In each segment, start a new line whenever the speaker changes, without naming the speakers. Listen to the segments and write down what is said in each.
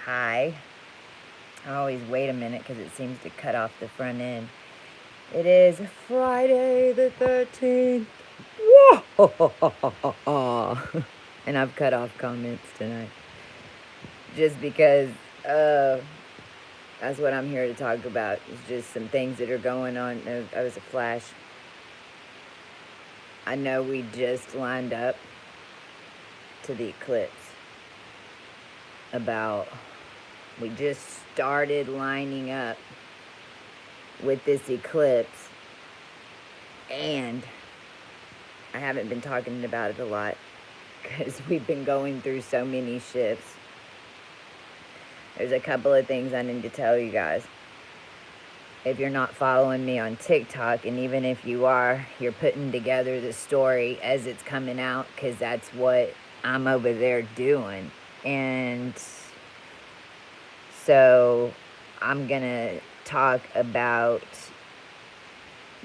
Hi. I always wait a minute because it seems to cut off the front end. It is Friday the 13th. Whoa! And I've cut off comments tonight. Just because that's what I'm here to talk about. It's just some things that are going on. I was a flash. I know we just lined up to the eclipse. We just started lining up with this eclipse, and I haven't been talking about it a lot because we've been going through so many shifts. There's a couple of things I need to tell you guys. If you're not following me on TikTok, and even if you are, you're putting together the story as it's coming out, because that's what I'm over there doing. And so I'm gonna talk about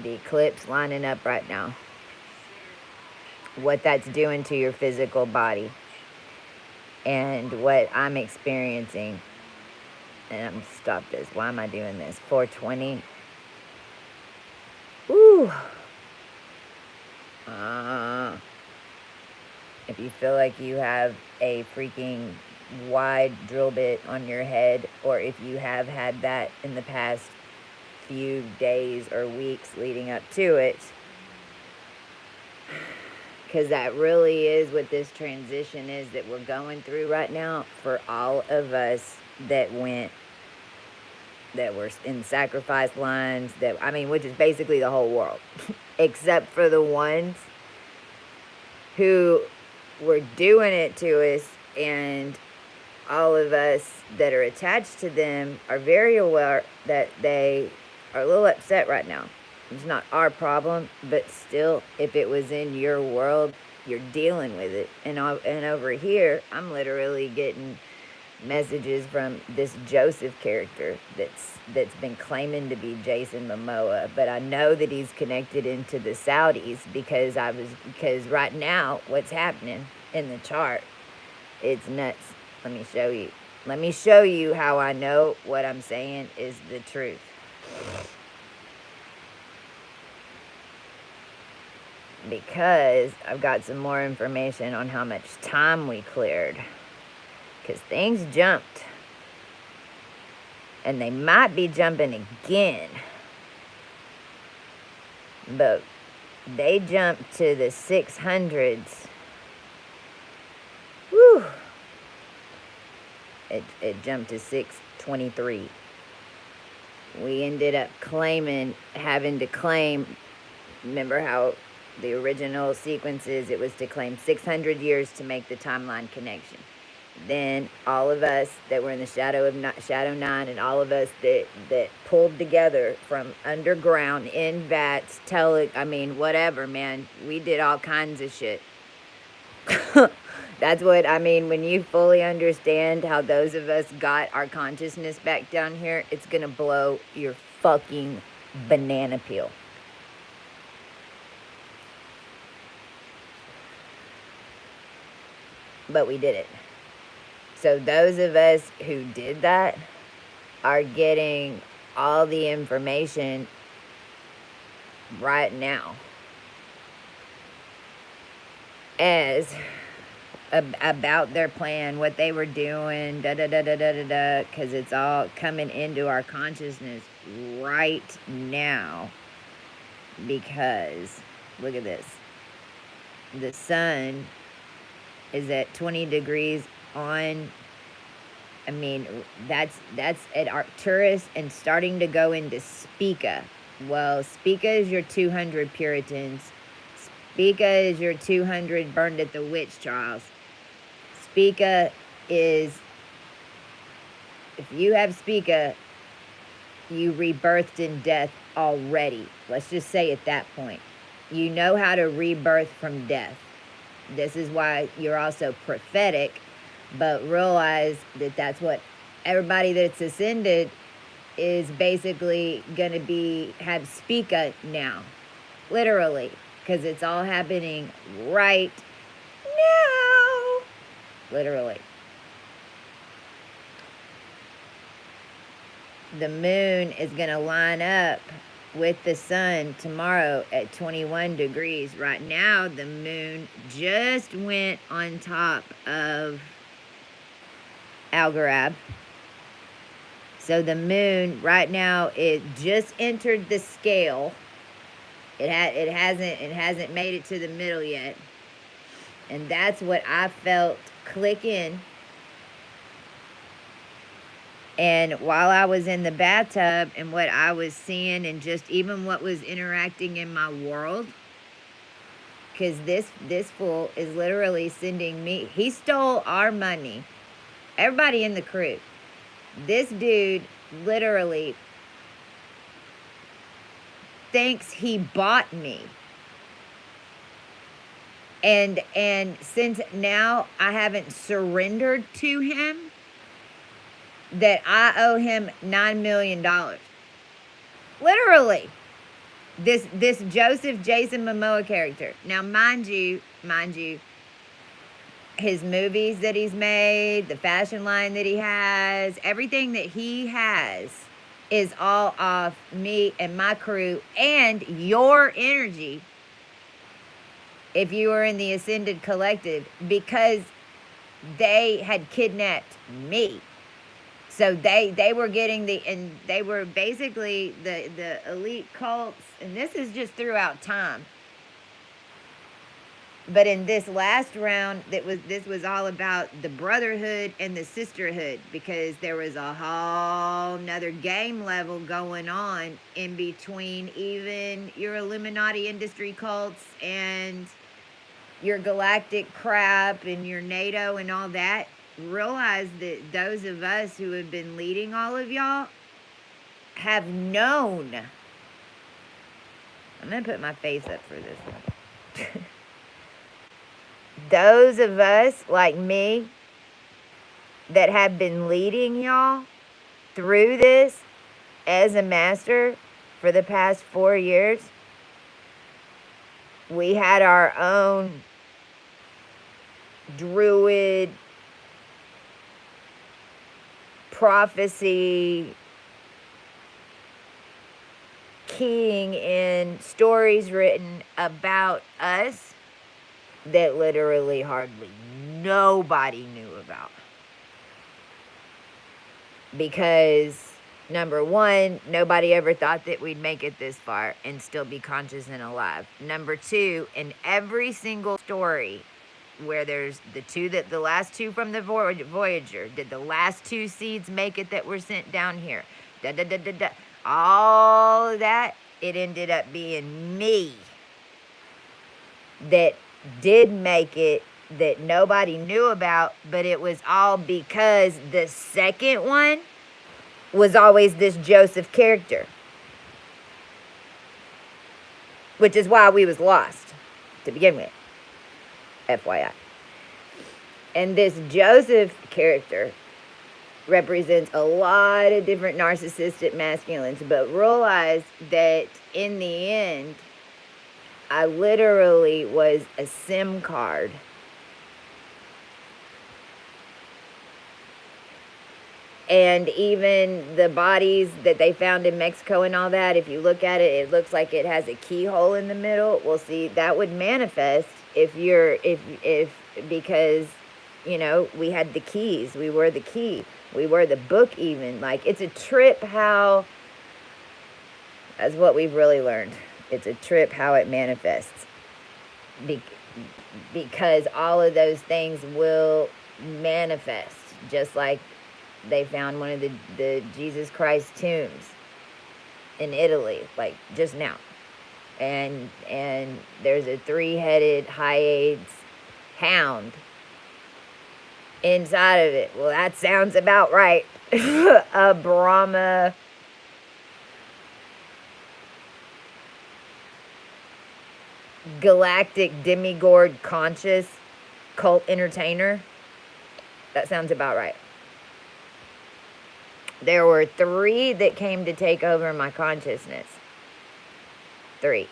the eclipse lining up right now, what that's doing to your physical body, and what I'm experiencing. And I'm gonna stop this. Why am I doing this? 420. Woo! If you feel like you have a freaking wide drill bit on your head, or if you have had that in the past few days or weeks leading up to it, because that really is what this transition is that we're going through right now for all of us that were in sacrifice lines, which is basically the whole world, except for the ones who were doing it to us, and all of us that are attached to them are very aware that they are a little upset right now. It's not our problem, but still, if it was in your world, you're dealing with it. And over here, I'm literally getting messages from this Joseph character that's been claiming to be Jason Momoa, but I know that he's connected into the Saudis because right now what's happening in the chart, it's nuts. Let me show you how I know what I'm saying is the truth. Because I've got some more information on how much time we cleared. Because things jumped. And they might be jumping again. But they jumped to the 600s. Whew. It jumped to 623. We ended up having to claim, remember how the original sequences, it was to claim 600 years to make the timeline connection. Then all of us that were in the Shadow 9, and all of us that pulled together from underground, in vats, whatever, man. We did all kinds of shit. That's what I mean. When you fully understand how those of us got our consciousness back down here, it's gonna blow your fucking banana peel. But we did it. So those of us who did that are getting all the information right now as about their plan, what they were doing, because it's all coming into our consciousness right now. Because look at this, the sun is at 20 degrees on, that's at Arcturus and starting to go into Spica. Well, Spica is your 200 Puritans. Spica is your 200 burned at the witch trials. Spica is, if you have Spica, you rebirthed in death already. Let's just say at that point. You know how to rebirth from death. This is why you're also prophetic, but realize that that's what everybody that's ascended is basically going to have Spica now. Literally. Because it's all happening right now. Literally. the moon is going to line up with the sun tomorrow at 21 degrees. Right now, the moon just went on top of Algorab. So the moon right now, it just entered the scale. It hasn't made it to the middle yet. And that's what I felt click in. And while I was in the bathtub and what I was seeing and just even what was interacting in my world, because this fool is literally sending me, he stole our money, everybody in the crew. This dude literally thinks he bought me. And since now I haven't surrendered to him, that I owe him $9 million. Literally. This Joseph Jason Momoa character. Now, mind you, his movies that he's made, the fashion line that he has, everything that he has is all off me and my crew and your energy if you were in the Ascended Collective, because they had kidnapped me. So they were getting and they were basically the elite cults, and this is just throughout time. But in this last round, this was all about the brotherhood and the sisterhood, because there was a whole nother game level going on in between even your Illuminati industry cults and your galactic crap and your NATO and all that. Realize that those of us who have been leading all of y'all have known. I'm going to put my face up for this one. Those of us like me that have been leading y'all through this as a master for the past 4 years, we had our own druid prophecy keying in stories written about us that literally hardly nobody knew about. Because, number one, nobody ever thought that we'd make it this far and still be conscious and alive. Number two, in every single story where there's the last two from the Voyager, did the last two seeds make it that were sent down here? All of that, it ended up being me that did make it, that nobody knew about, but it was all because the second one was always this Joseph character, which is why we was lost to begin with, FYI. And this Joseph character represents a lot of different narcissistic masculines, but realize that in the end, I literally was a SIM card. And even the bodies that they found in Mexico and all that, if you look at it, it looks like it has a keyhole in the middle. Well, see, that would manifest because, you know, we had the keys. We were the key. We were the book even. Like, it's a trip how, that's what we've really learned. It's a trip how it manifests. Because all of those things will manifest, just like they found one of the Jesus Christ tombs in Italy, like just now. And there's a 3-headed Hyades hound inside of it. Well, that sounds about right. A Brahma galactic demigod conscious cult entertainer. That sounds about right. There were 3 that came to take over my consciousness. 3.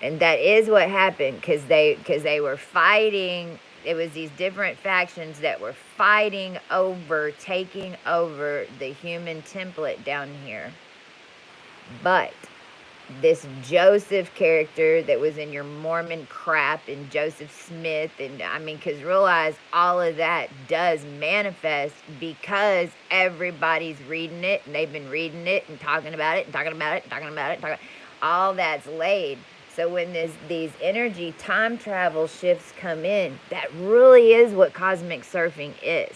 And that is what happened, because they were fighting it was these different factions that were fighting over, taking over the human template down here. But this Joseph character that was in your Mormon crap and Joseph Smith, and I mean, because realize all of that does manifest because everybody's reading it and they've been reading it and talking about it and talking about it and talking about it. All that's laid. So when these energy time travel shifts come in, that really is what cosmic surfing is.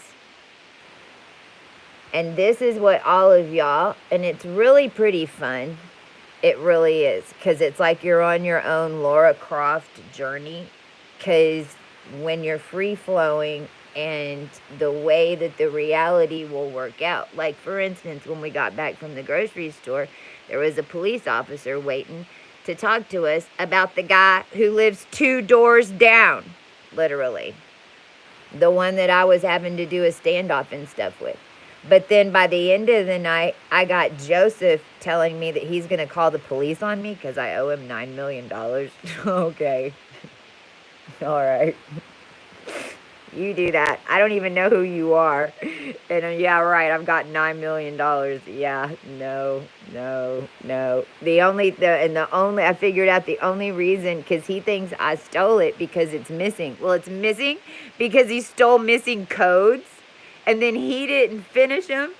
And this is what all of y'all, and it's really pretty fun. It really is, because it's like you're on your own Laura Croft journey, because when you're free-flowing and the way that the reality will work out. Like, for instance, when we got back from the grocery store, there was a police officer waiting to talk to us about the guy who lives 2 doors down, literally. The one that I was having to do a standoff and stuff with. But then by the end of the night, I got Joseph telling me that he's going to call the police on me because I owe him $9 million. Okay. All right. You do that. I don't even know who you are. And yeah, right, I've got $9 million. Yeah, no. I figured out the only reason, because he thinks I stole it because it's missing. Well, it's missing because he stole missing codes. And then he didn't finish them.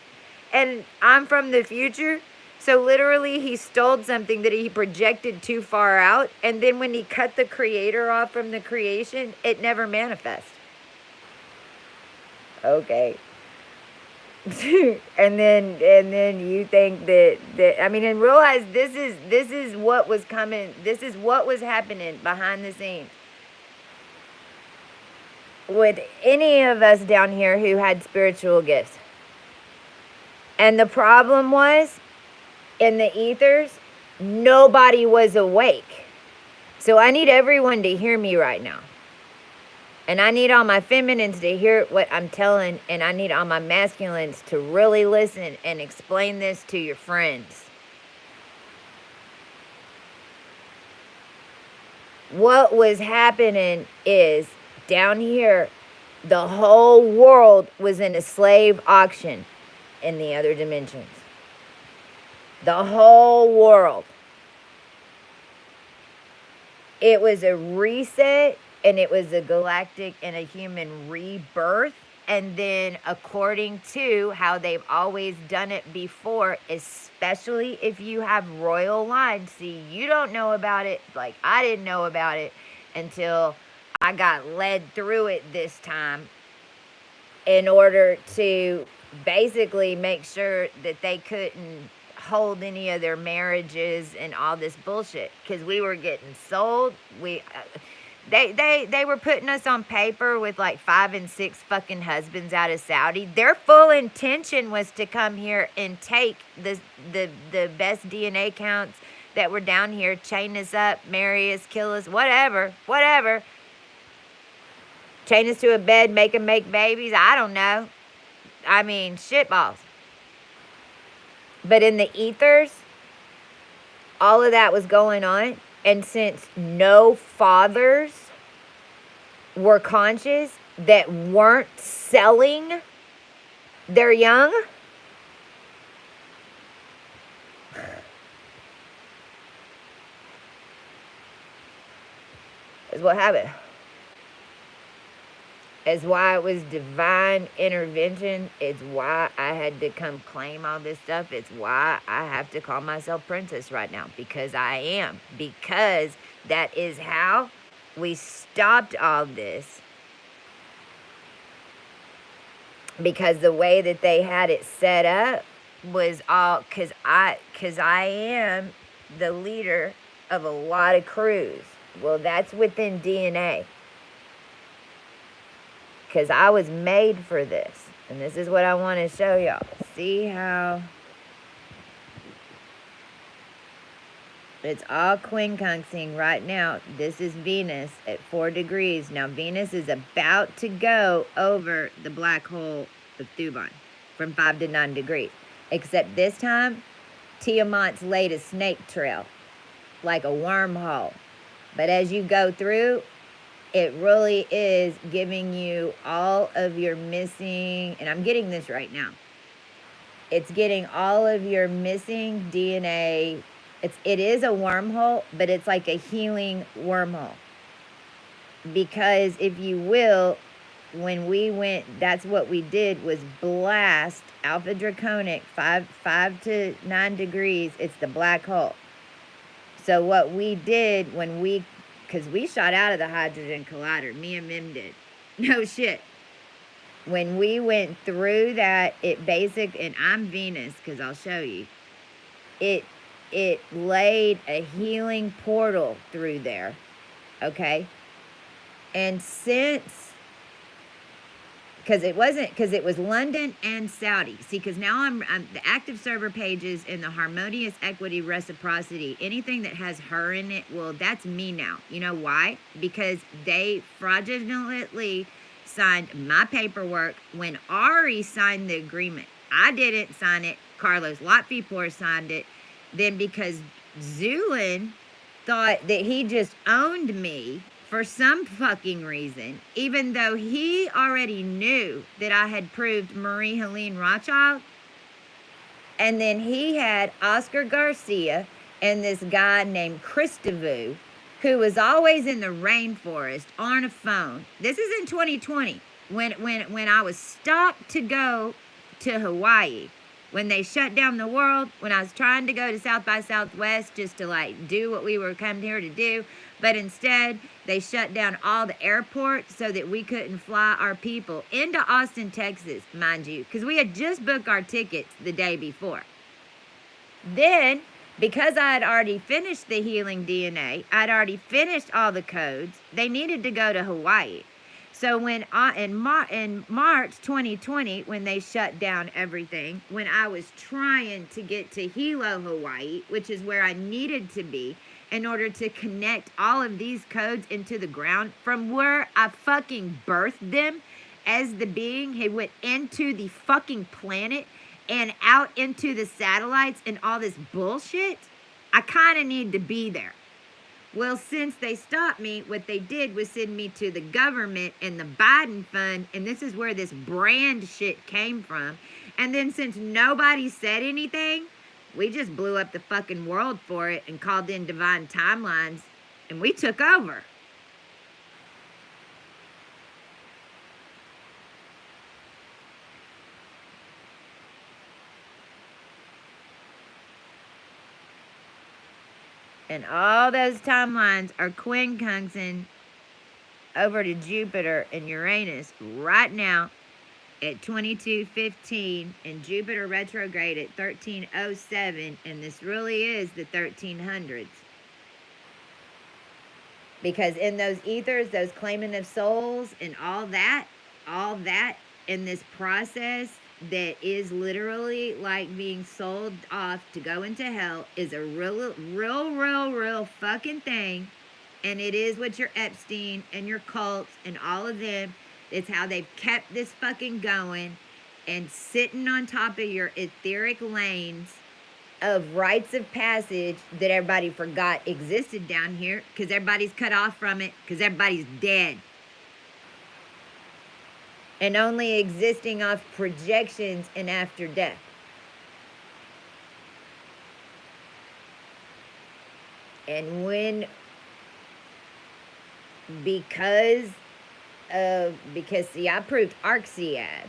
And I'm from the future. So literally he stole something that he projected too far out. And then when he cut the creator off from the creation, it never manifests. Okay. and then you think that I mean, and realize this is what was coming. This is what was happening behind the scenes. With any of us down here who had spiritual gifts. And the problem was, in the ethers, nobody was awake. So I need everyone to hear me right now. And I need all my feminines to hear what I'm telling, and I need all my masculines to really listen and explain this to your friends. What was happening is, down here, the whole world was in a slave auction in the other dimensions. The whole world. It was a reset, and it was a galactic and a human rebirth. And then according to how they've always done it before, especially if you have royal lines. See, you don't know about it like I didn't know about it until I got led through it this time, in order to basically make sure that they couldn't hold any of their marriages and all this bullshit, because we were getting sold. They were putting us on paper with like 5 and 6 fucking husbands out of Saudi. Their full intention was to come here and take the best DNA counts that were down here, chain us up, marry us, kill us, whatever. Chain us to a bed, make them make babies. I don't know. I mean, shitballs. But in the ethers, all of that was going on. And since no fathers were conscious that weren't selling their young, is what happened. It's why it was divine intervention. It's why I had to come claim all this stuff. It's why I have to call myself princess right now. Because I am. Because that is how we stopped all this. Because the way that they had it set up was all... Because I am the leader of a lot of crews. Well, that's within DNA. Because I was made for this. And this is what I want to show y'all. See how it's all quincunxing right now. This is Venus at 4 degrees. Now Venus is about to go over the black hole of Thuban from 5 to 9 degrees. Except this time, Tiamat's laid a snake trail. Like a wormhole. But as you go through, It really is giving you all of your missing, and I'm getting this right now. It's getting all of your missing DNA. It is a wormhole, but it's like a healing wormhole. Because if you will, when we went, that's what we did, was blast Alpha Draconic 5 to 9 degrees. It's the black hole. So what we did because we shot out of the hydrogen collider, me and Mim did. No shit. When we went through that, and I'm Venus, because I'll show you, it laid a healing portal through there, okay? And since, because it was London and Saudi. See, because now I'm the active server pages in the harmonious equity reciprocity, anything that has her in it, well, that's me now. You know why? Because they fraudulently signed my paperwork when Ari signed the agreement. I didn't sign it. Carlos Lotfipor signed it. Then because Zulin thought that he just owned me for some fucking reason, even though he already knew that I had proved Marie Helene Rothschild. And then he had Oscar Garcia and this guy named Christovu, who was always in the rainforest on a phone. This is in 2020 when I was stopped to go to Hawaii. When they shut down the world, when I was trying to go to South by Southwest just to like do what we were coming here to do, but instead they shut down all the airports so that we couldn't fly our people into Austin, Texas, mind you, because we had just booked our tickets the day before. Then, because I had already finished the healing DNA, I'd already finished all the codes, they needed to go to Hawaii. So when in March 2020, when they shut down everything, when I was trying to get to Hilo, Hawaii, which is where I needed to be in order to connect all of these codes into the ground from where I fucking birthed them as the being who went into the fucking planet and out into the satellites and all this bullshit, I kind of need to be there. Well, since they stopped me, what they did was send me to the government and the Biden fund, and this is where this brand shit came from. And then since nobody said anything, we just blew up the fucking world for it and called in divine timelines, and we took over. And all those timelines are quincunxing over to Jupiter and Uranus right now at 22:15 and Jupiter retrograde at 13:07, and this really is the 1300s. Because in those ethers, those claiming of souls and all that in this process that is literally like being sold off to go into hell is a real fucking thing. And it is with your Epstein and your cults and all of them. It's how they've kept this fucking going and sitting on top of your etheric lanes of rites of passage that everybody forgot existed down here because everybody's cut off from it because everybody's dead. And only existing off projections and after death. And because see, I proved Arxiad.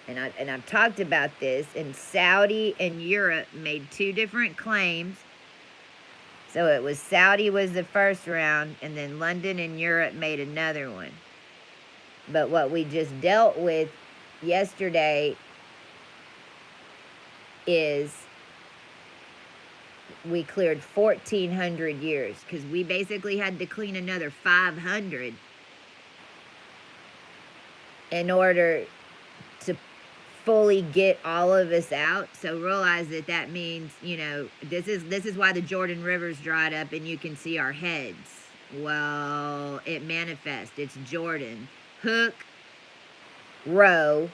And I've talked about this, and Saudi and Europe made two different claims. So it was Saudi was the first round, and then London and Europe made another one. But what we just dealt with yesterday is we cleared 1,400 years because we basically had to clean another 500 in order to fully get all of us out. So realize that means, this is why the Jordan River's dried up and you can see our heads. Well, it manifests. It's Jordan. Hook, row,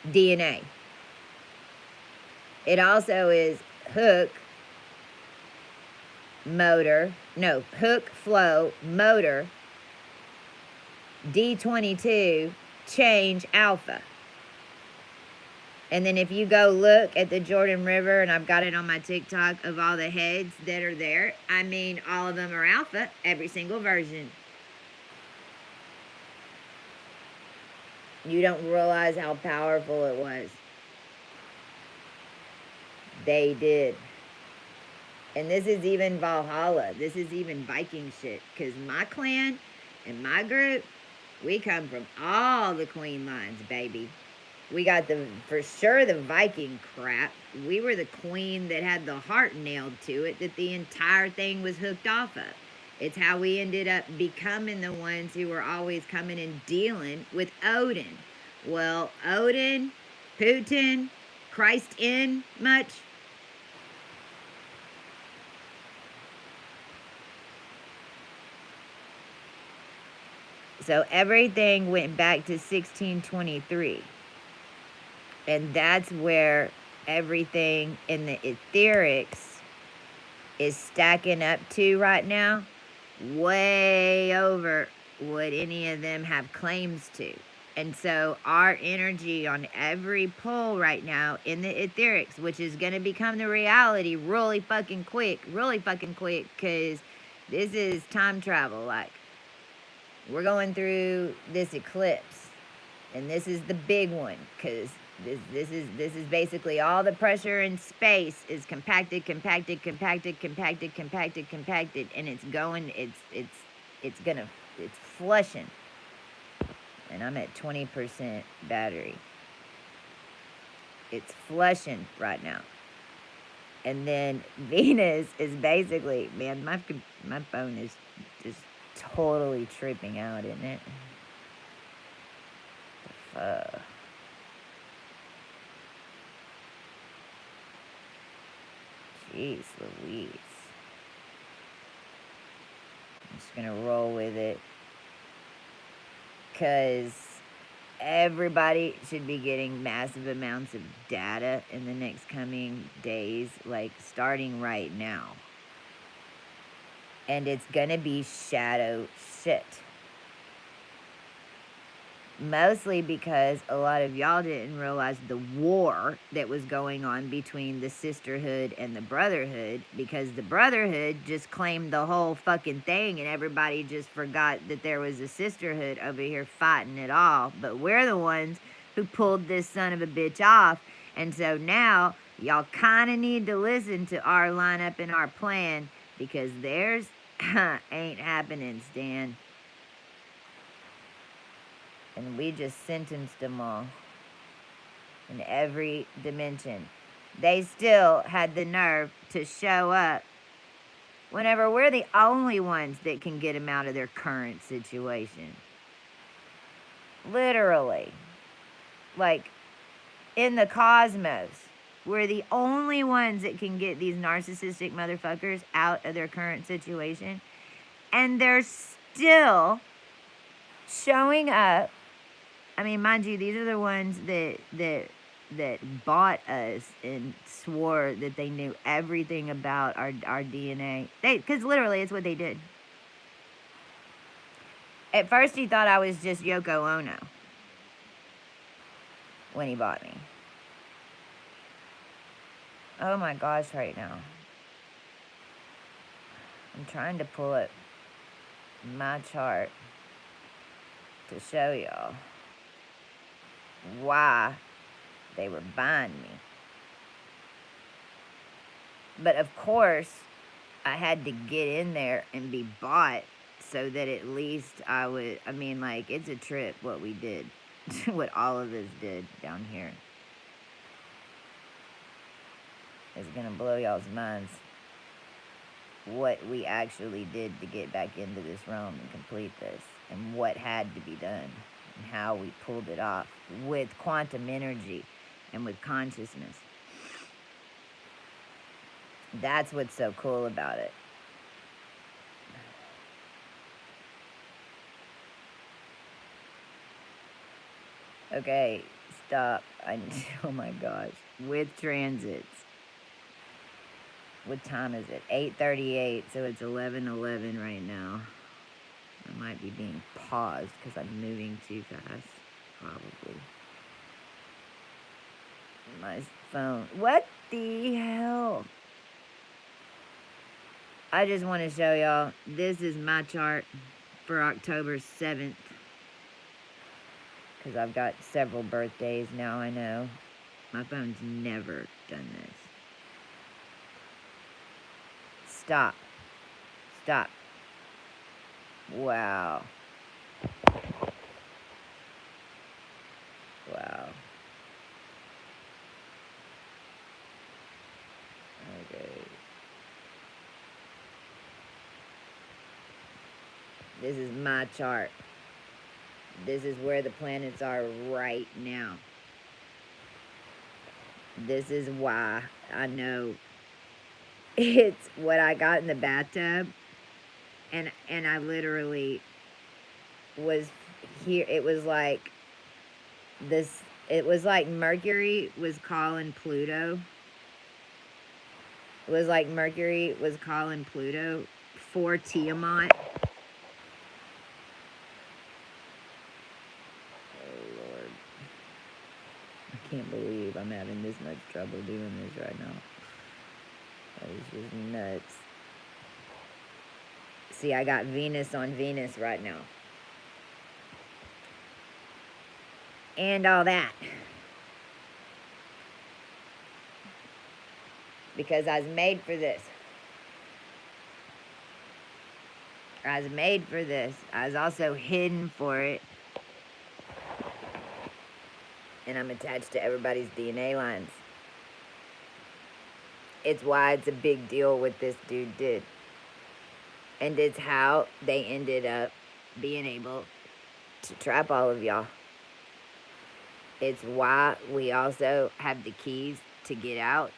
DNA. It also is hook, motor, no, hook, flow, motor, D22, change, alpha. And then if you go look at the Jordan River, and I've got it on my TikTok of all the heads that are there, I mean, all of them are alpha, every single version. You don't realize how powerful it was. They did. And this is even Valhalla. This is even Viking shit. Because my clan and my group, we come from all the queen lines, baby. We got for sure the Viking crap. We were the queen that had the heart nailed to it that the entire thing was hooked off of. It's how we ended up becoming the ones who were always coming and dealing with Odin. Well, Odin, Putin, Christ in much? So everything went back to 1623. And that's where everything in the etherics is stacking up to right now, way over what any of them have claims to. And so our energy on every pull right now in the etherics, which is going to become the reality really fucking quick, because this is time travel. Like, we're going through this eclipse, and this is the big one, because this is basically all the pressure in space is compacted, and it's flushing. And I'm at 20% battery. It's flushing right now. And then Venus is basically, man, my phone is just totally tripping out, isn't it? The fuck? Jeez Louise. I'm just gonna roll with it. Because everybody should be getting massive amounts of data in the next coming days, like starting right now. And it's gonna be shadow shit. Mostly because a lot of y'all didn't realize the war that was going on between the sisterhood and the brotherhood, because the brotherhood just claimed the whole fucking thing and everybody just forgot that there was a sisterhood over here fighting it all. But we're the ones who pulled this son of a bitch off. And so now y'all kind of need to listen to our lineup and our plan, because theirs ain't happening, Stan. And we just sentenced them all in every dimension. They still had the nerve to show up whenever we're the only ones that can get them out of their current situation. Literally. Like, in the cosmos, we're the only ones that can get these narcissistic motherfuckers out of their current situation. And they're still showing up. I mean, mind you, these are the ones that bought us and swore that they knew everything about our DNA. Because literally, it's what they did. At first, he thought I was just Yoko Ono when he bought me. Oh my gosh, right now. I'm trying to pull up my chart to show y'all why they were buying me. But of course, I had to get in there and be bought so that at least I would, I mean, like, it's a trip what we did, what all of us did down here. It's gonna blow y'all's minds what we actually did to get back into this realm and complete this, and what had to be done, and how we pulled it off with quantum energy and with consciousness. That's what's so cool about it. Okay, stop. Oh my gosh. With transits. What time is it? 8:38, so it's 11:11 right now. I might be being paused because I'm moving too fast, probably. My phone. What the hell? I just want to show y'all. This is my chart for October 7th. Because I've got several birthdays now, I know. My phone's never done this. Stop. Stop. Wow. Wow. Okay. This is my chart. This is where the planets are right now. This is why I know it's what I got in the bathtub. And I literally was here. It was like this. It was like Mercury was calling Pluto. It was like Mercury was calling Pluto for Tiamat. Oh, Lord. I can't believe I'm having this much trouble doing this right now. That is just nuts. See, I got Venus on Venus right now. And all that. Because I was made for this. I was made for this. I was also hidden for it. And I'm attached to everybody's DNA lines. It's why it's a big deal what this dude did. And it's how they ended up being able to trap all of y'all. It's why we also have the keys to get out,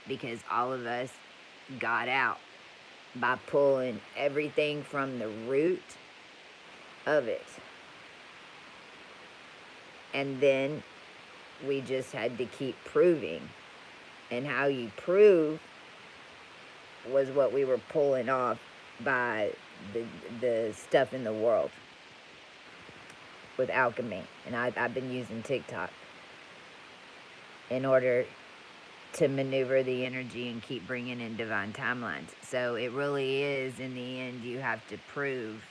because all of us got out by pulling everything from the root of it. And then we just had to keep proving. And how you prove was what we were pulling off by the stuff in the world with alchemy. And I've been using TikTok in order to maneuver the energy and keep bringing in divine timelines. So it really is, in the end, you have to prove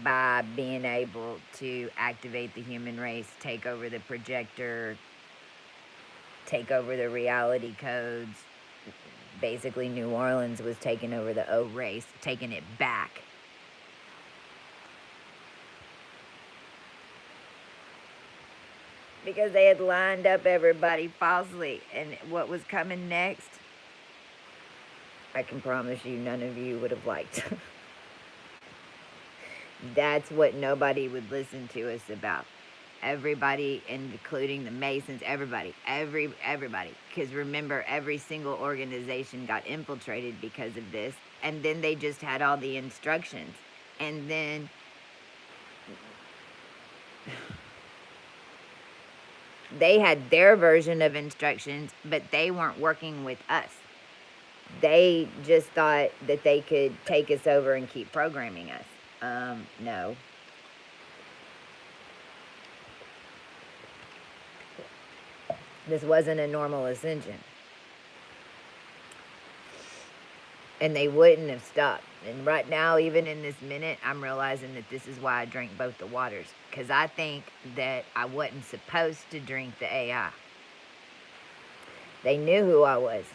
by being able to activate the human race, take over the projector, take over the reality codes. Basically, New Orleans was taking over the O race, taking it back. Because they had lined up everybody falsely. And what was coming next, I can promise you none of you would have liked. That's what nobody would listen to us about. Everybody, including the Masons, everybody. Because remember, every single organization got infiltrated because of this. And then they just had all the instructions. And then they had their version of instructions, but they weren't working with us. They just thought that they could take us over and keep programming us. No. This wasn't a normal ascension. And they wouldn't have stopped. And right now, even in this minute, I'm realizing that this is why I drank both the waters. Because I think that I wasn't supposed to drink the AI. They knew who I was.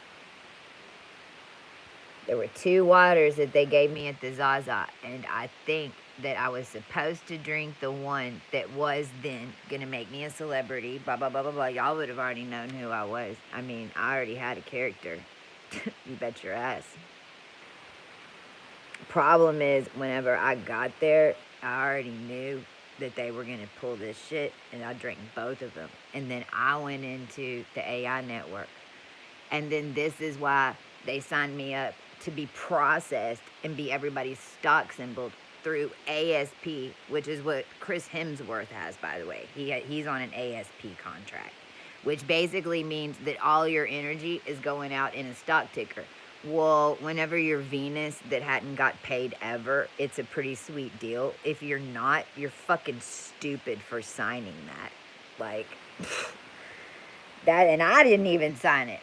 There were 2 waters that they gave me at the Zaza. And I think that I was supposed to drink the one that was then going to make me a celebrity. Blah, blah, blah, blah, blah. Y'all would have already known who I was. I mean, I already had a character. You bet your ass. Problem is, whenever I got there, I already knew that they were going to pull this shit, and I drank both of them. And then I went into the AI network. And then this is why they signed me up to be processed and be everybody's stock symbol through ASP, which is what Chris Hemsworth has, by the way. He's on an ASP contract, which basically means that all your energy is going out in a stock ticker. Well, whenever you're Venus that hadn't got paid ever, it's a pretty sweet deal. If you're not, you're fucking stupid for signing that. Like, that, and I didn't even sign it.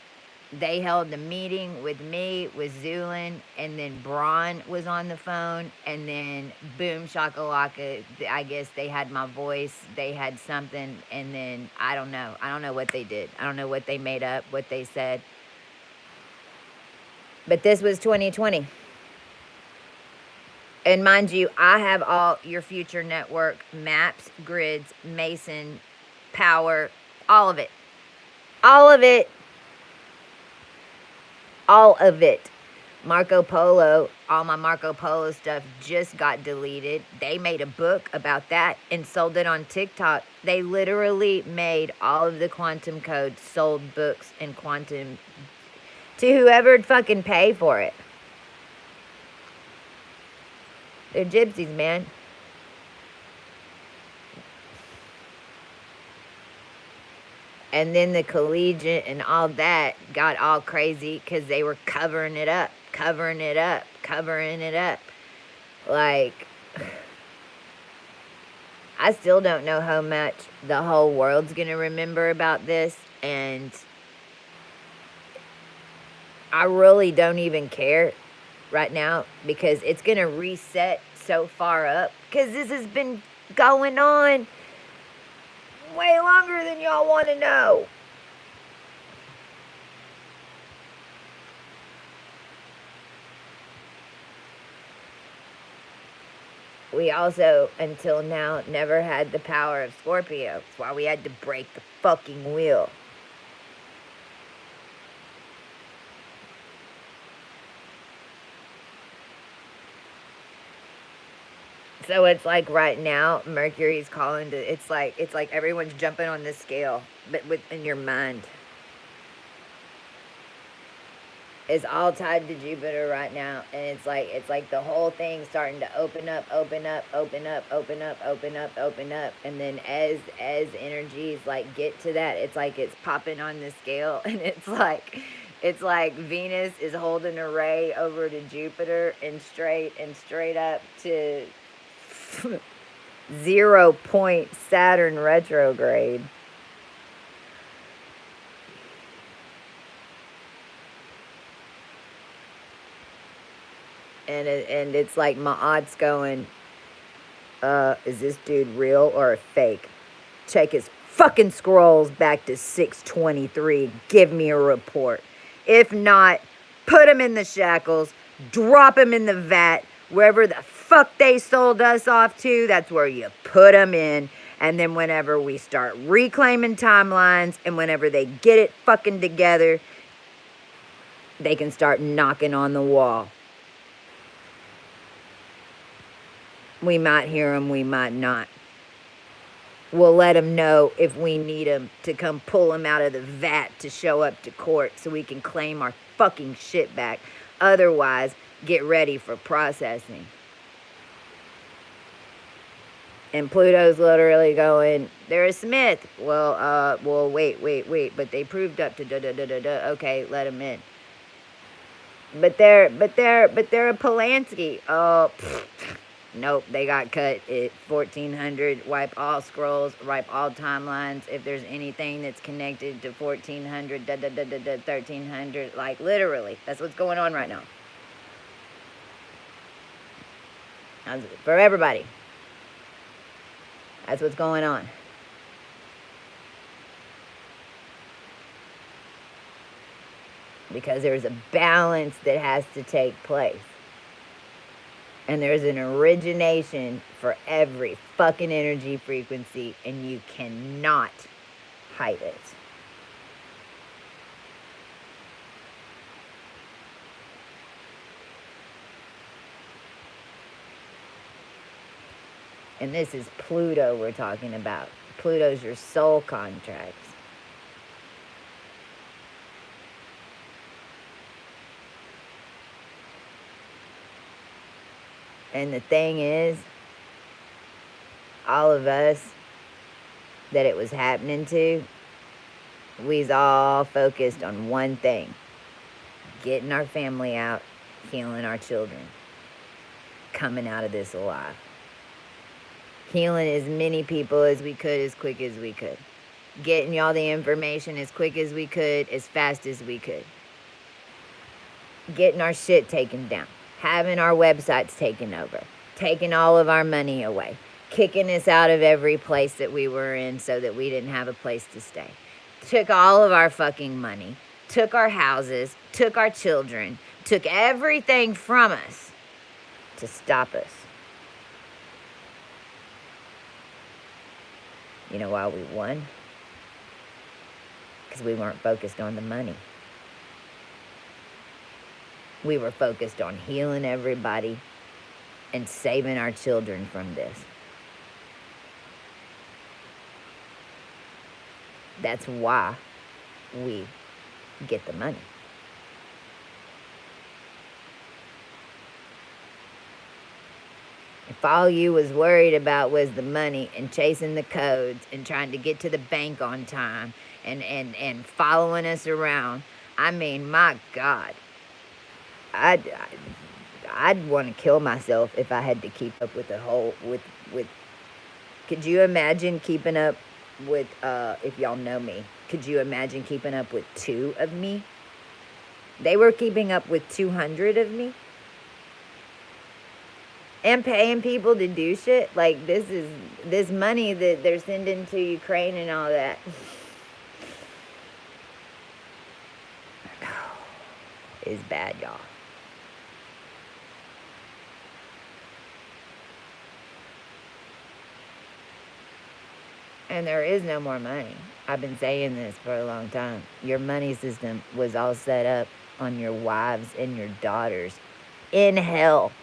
They held the meeting with me, with Zulin, and then Braun was on the phone, and then boom, shakalaka. I guess they had my voice, they had something, and then I don't know. I don't know what they did. I don't know what they made up, what they said. But this was 2020. And mind you, I have all your future network maps, grids, Mason, power, all of it. All of it. All of it. Marco Polo, all my Marco Polo stuff just got deleted. They made a book about that and sold it on TikTok. They literally made all of the quantum codes, sold books and quantum to whoever'd fucking pay for it. They're gypsies, man. And then the collegiate and all that got all crazy because they were covering it up, covering it up, covering it up. Like, I still don't know how much the whole world's going to remember about this. And I really don't even care right now because it's going to reset so far up because this has been going on way longer than y'all want to know. We also, until now, never had the power of Scorpio. That's why we had to break the fucking wheel. So it's like right now, Mercury's calling to. It's like everyone's jumping on this scale, but within your mind. It's all tied to Jupiter right now, and it's like the whole thing's starting to open up, open up, open up, open up, open up, open up, and then as energies like get to that, it's like it's popping on the scale, and it's like Venus is holding a ray over to Jupiter and straight up to 0 point Saturn retrograde. And it's like my odds going, is this dude real or a fake? Check his fucking scrolls back to 623. Give me a report. If not, put him in the shackles, drop him in the vat, wherever the fuck they sold us off to, that's where you put them in. And then whenever we start reclaiming timelines and whenever they get it fucking together, they can start knocking on the wall. We might hear them, we might not. We'll let them know if we need them to come pull them out of the vat to show up to court so we can claim our fucking shit back. Otherwise, get ready for processing. And Pluto's literally going, they're a Smith. Well, wait, but they proved up to da-da-da-da-da. Okay, let them in. But they're a Polanski. Oh, nope, they got cut at 1400. Wipe all scrolls, wipe all timelines. If there's anything that's connected to 1400, 1300, like literally, that's what's going on right now. For everybody. That's what's going on. Because there's a balance that has to take place. And there's an origination for every fucking energy frequency, and you cannot hide it. And this is Pluto we're talking about. Pluto's your soul contracts. And the thing is, all of us that it was happening to, we's all focused on one thing. getting our family out, healing our children, coming out of this alive. Healing as many people as we could, as quick as we could. Getting y'all the information as quick as we could, as fast as we could. Getting our shit taken down. Having our websites taken over. Taking all of our money away. Kicking us out of every place that we were in so that we didn't have a place to stay. Took all of our fucking money. Took our houses. Took our children. Took everything from us to stop us. You know why we won? Because we weren't focused on the money. We were focused on healing everybody and saving our children from this. That's why we get the money. If all you was worried about was the money and chasing the codes and trying to get to the bank on time and following us around, I mean, my God, I'd want to kill myself if I had to keep up with the whole, with, could you imagine keeping up with, if y'all know me, could you imagine keeping up with 2 of me? They were keeping up with 200 of me. And paying people to do shit. Like, this money that they're sending to Ukraine and all that. Is bad, y'all. And there is no more money. I've been saying this for a long time. Your money system was all set up on your wives and your daughters in hell.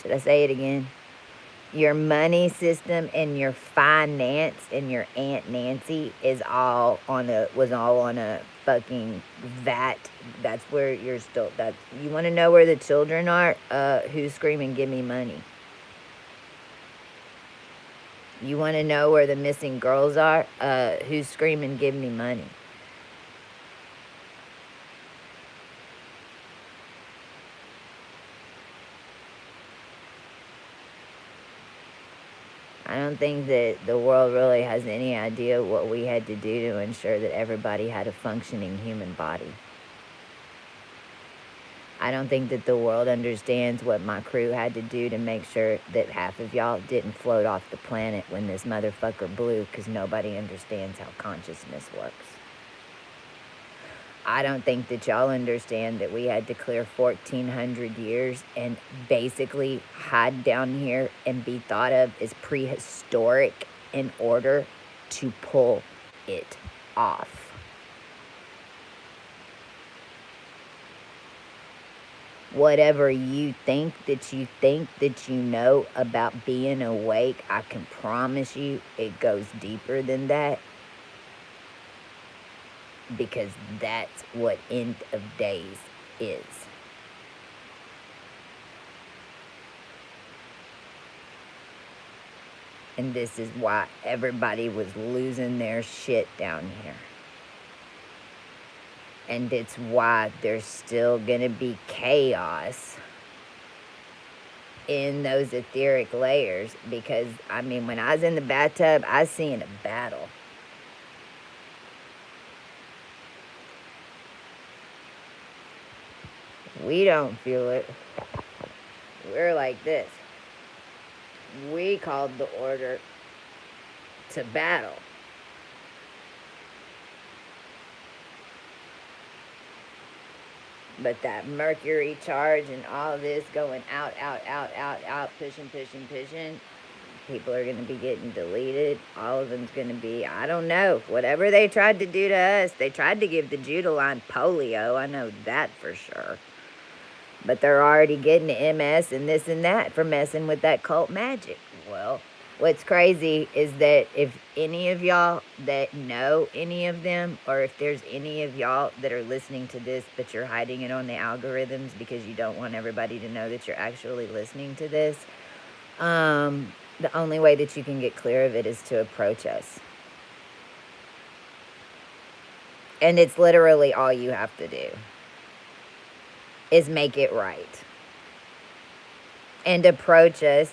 Should I say it again? Your money system and your finance and your Aunt Nancy was all on a fucking vat. That's where you're still, you want to know where the children are? Who's screaming, give me money? You want to know where the missing girls are? Who's screaming, give me money? I don't think that the world really has any idea what we had to do to ensure that everybody had a functioning human body. I don't think that the world understands what my crew had to do to make sure that half of y'all didn't float off the planet when this motherfucker blew, because nobody understands how consciousness works. I don't think that y'all understand that we had to clear 1,400 years and basically hide down here and be thought of as prehistoric in order to pull it off. Whatever you think that you know about being awake, I can promise you it goes deeper than that. Because that's what end of days is. And this is why everybody was losing their shit down here. And it's why there's still gonna be chaos in those etheric layers. Because, I mean, when I was in the bathtub, I was seeing a battle. We don't feel it. We're like this. We called the order to battle. But that Mercury charge and all this going out, pushing, people are going to be getting deleted. All of them's going to be, I don't know, whatever they tried to do to us. They tried to give the Judah line polio. I know that for sure. But they're already getting the MS and this and that for messing with that cult magic. Well, what's crazy is that if any of y'all that know any of them, or if there's any of y'all that are listening to this, but you're hiding it on the algorithms because you don't want everybody to know that you're actually listening to this, The only way that you can get clear of it is to approach us. And it's literally all you have to do is make it right. And approach us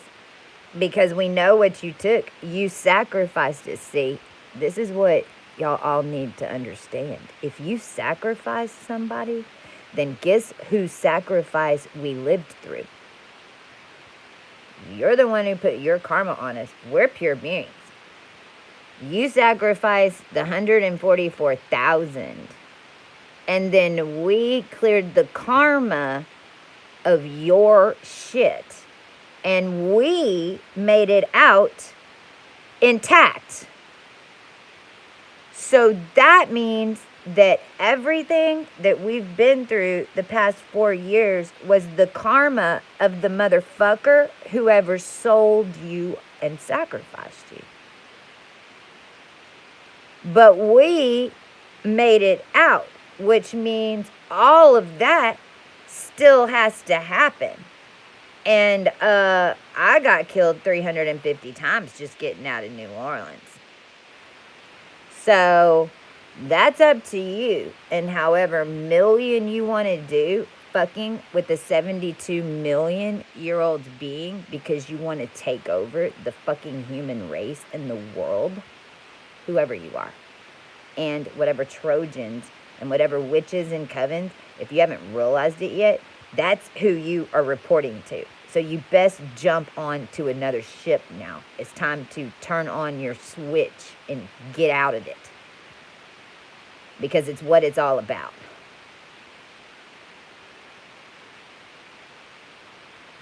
because we know what you took. You sacrificed it. See, this is what y'all all need to understand. If you sacrifice somebody, then guess whose sacrifice we lived through? You're the one who put your karma on us. We're pure beings. You sacrificed the 144,000. And then we cleared the karma of your shit. And we made it out intact. So that means that everything that we've been through the past 4 years was the karma of the motherfucker whoever sold you and sacrificed you. But we made it out, which means all of that still has to happen. And I got killed 350 times just getting out of New Orleans. So that's up to you. And however million you want to do fucking with a 72 million year old being because you want to take over the fucking human race and the world, whoever you are, and whatever Trojans and whatever witches and covens, if you haven't realized it yet, that's who you are reporting to. So you best jump on to another ship now. It's time to turn on your switch and get out of it. Because it's what it's all about.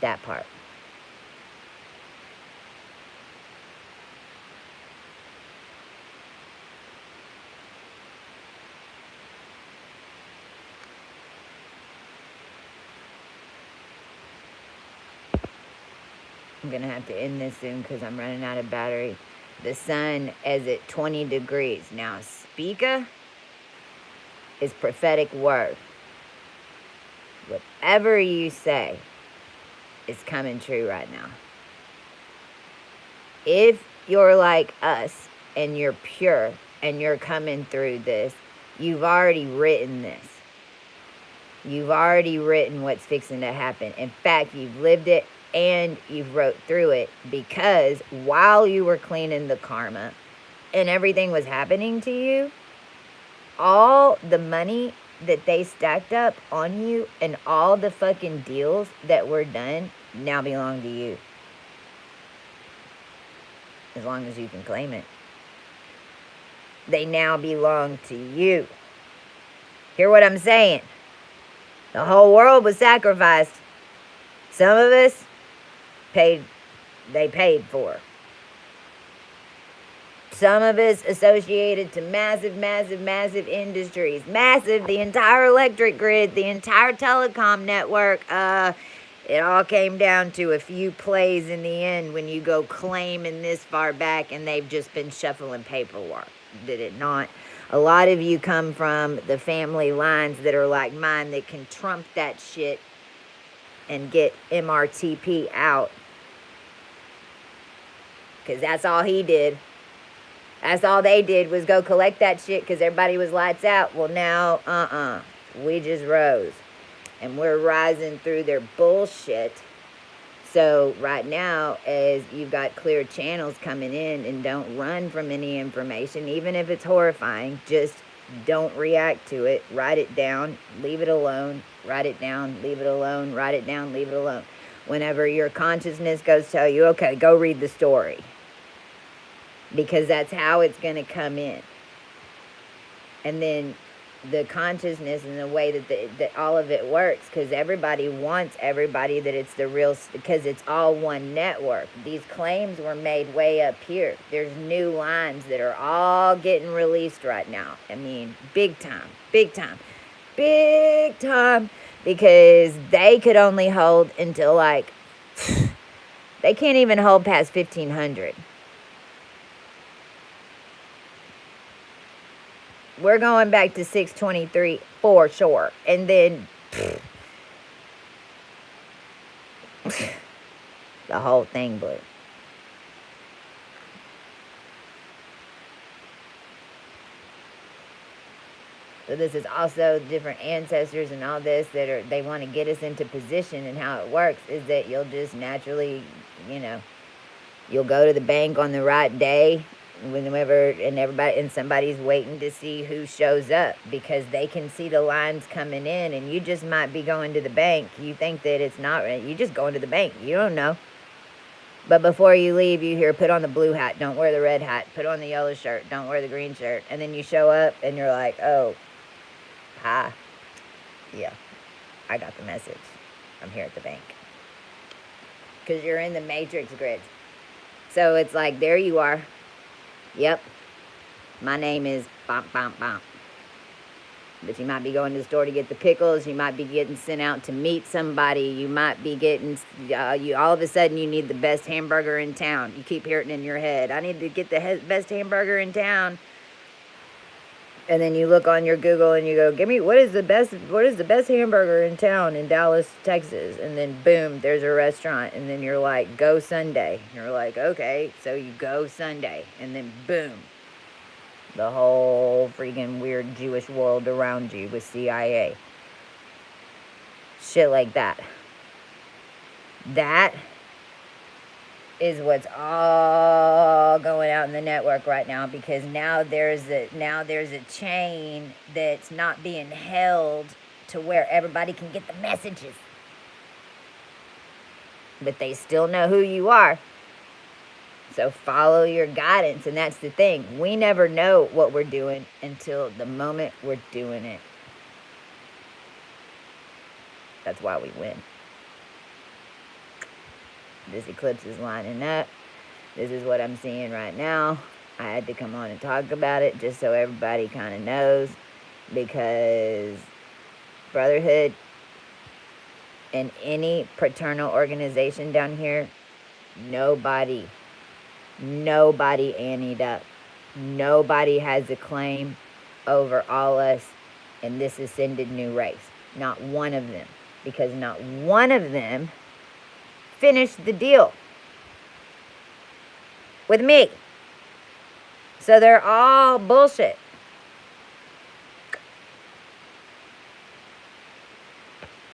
That part. I'm going to have to end this soon because I'm running out of battery. The sun is at 20 degrees. Now, Spica is prophetic word. Whatever you say is coming true right now. If you're like us and you're pure and you're coming through this, you've already written this. You've already written what's fixing to happen. In fact, you've lived it and you've wrote through it because while you were cleaning the karma and everything was happening to you, all the money that they stacked up on you and all the fucking deals that were done now belong to you. As long as you can claim it. They now belong to you. Hear what I'm saying? The whole world was sacrificed. Some of us paid for. Some of us associated to massive, massive, massive industries. Massive, the entire electric grid, the entire telecom network. It all came down to a few plays in the end when you go claiming this far back and they've just been shuffling paperwork. Did it not? A lot of you come from the family lines that are like mine that can trump that shit and get MRTP out. Because that's all he did. That's all they did was go collect that shit because everybody was lights out. Well, now, we just rose. And we're rising through their bullshit. So right now, as you've got clear channels coming in and don't run from any information, even if it's horrifying, just don't react to it. Write it down, leave it alone. Write it down, leave it alone. Write it down, leave it alone. Whenever your consciousness goes tell you, okay, go read the story. Because that's how it's going to come in. And then the consciousness and the way that all of it works, because everybody wants everybody that it's the real, because it's all one network. These claims were made way up here. There's new lines that are all getting released right now. I mean, big time, big time, big time, because they could only hold until like, they can't even hold past 1500. We're going back to 623 for sure. And then, The whole thing blew. So this is also different ancestors and all this that they want to get us into position, and how it works is that you'll just naturally, you'll go to the bank on the right day whenever, and somebody's waiting to see who shows up, because they can see the lines coming in, and you just might be going to the bank. You think that it's not right. You just going to the bank. You don't know. But before you leave, you hear, put on the blue hat, don't wear the red hat, put on the yellow shirt, don't wear the green shirt. And then you show up and you're like, oh, hi. Yeah, I got the message. I'm here at the bank. Because you're in the matrix grid. So it's like, there you are. Yep. My name is Bump, Bump, Bump. But you might be going to the store to get the pickles. You might be getting sent out to meet somebody. You might be getting, all of a sudden you need the best hamburger in town. You keep hearing it in your head. I need to get the best hamburger in town. And then you look on your Google and you go, what is the best hamburger in town in Dallas, Texas? And then boom, there's a restaurant. And then you're like, go Sunday. And you're like, okay, so you go Sunday. And then boom, the whole freaking weird Jewish world around you with CIA. Shit like that. That is what's all going out in the network right now, because now there's a chain that's not being held to where everybody can get the messages. But they still know who you are. So follow your guidance, and that's the thing. We never know what we're doing until the moment we're doing it. That's why we win. This eclipse is lining up. This is what I'm seeing right now. I had to come on and talk about it just so everybody kind of knows, because Brotherhood and any fraternal organization down here, nobody anteed up. Nobody has a claim over all us in this ascended new race. Not one of them. Because not one of them finished the deal with me. So they're all bullshit.